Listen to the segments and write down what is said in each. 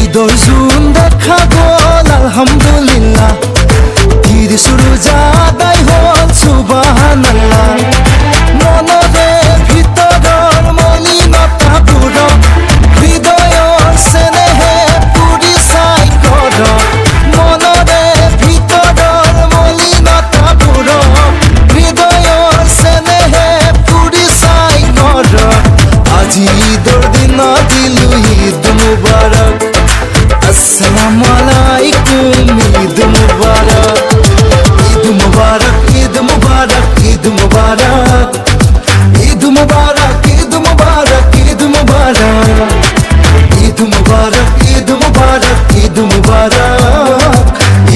ঈদর June দেখা গল আলহামদুলিল্লাহ, ঈদ শুরু যাদাই হল সুবহানাল্লাহ। মনরে ভিতৰৰ মলিনতা পুৰ, হৃদয়ৰ চেনেহে পুৰি চাই কৰ। মনৰে ভিতৰৰ মলিনতা পুৰ, হৃদয়ৰ চেনেহে পুৰি চাই কৰ। আজি ঈদৰ দিনা দিলো ঈদ মুবাৰক, আসসালামু আলাইকুম, ঈদ মুবারক, ঈদ মুবারক, ঈদ মুবারক, ঈদ মুবারক, ঈদ মুবারক, ঈদ মুবারক, ঈদ মুবারক, ঈদ মুবারক, ঈদ মুবারক, ঈদ মুবারক,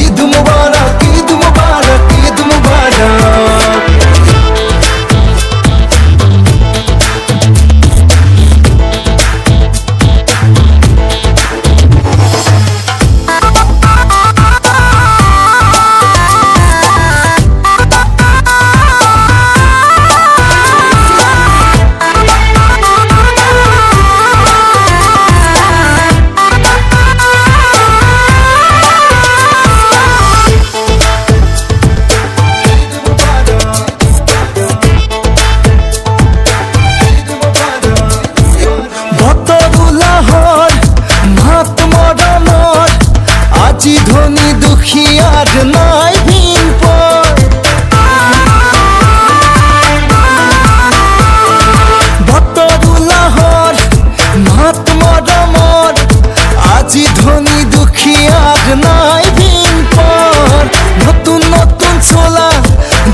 ঈদ মুবারক, ঈদ মুবারক, ঈদ মুবারক। আজি ধনী দুখীয়ার নাই ভিন পর, ভক্তরুলাহর মাত মরমর। আজি ধনী দুখীয়ার নাই ভিন পর, নতুন নতুন ছোলা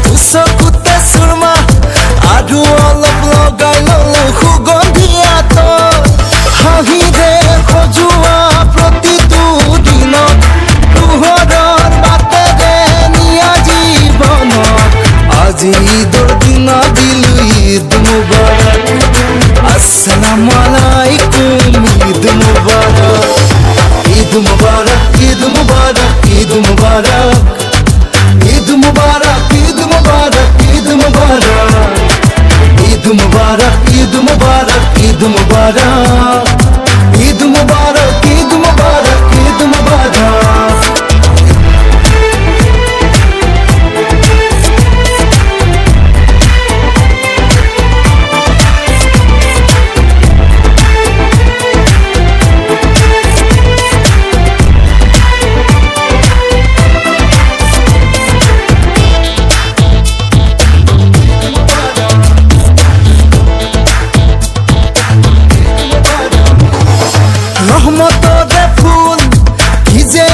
দুচকুতে সুরমা আৰু অলপ লগাই ললো সুগন্ধিয়া তল। হাঁহিৰে সজোৱা প্ৰতিটো দিনত, পোহৰৰ বাটেৰে নিয়া জীৱনত। আজি ঈদৰ দিনা দিলো ঈদ মুবাৰক, আসসালামু আলাইকুম, ঈদ মুবাৰক, ঈদ মুবারক, ঈদ মুবারক, ঈদ মুবারক, ঈদ মুবারক, ঈদ মুবারক, ঈদ মুবারক, ঈদ মুবারক, ঈদ মুবারক, ঈদ মুবারক, ঈদ মুবারক, ঈদ মুবারক, ঈদ মুবারক। রহমতরে ফুল কি যে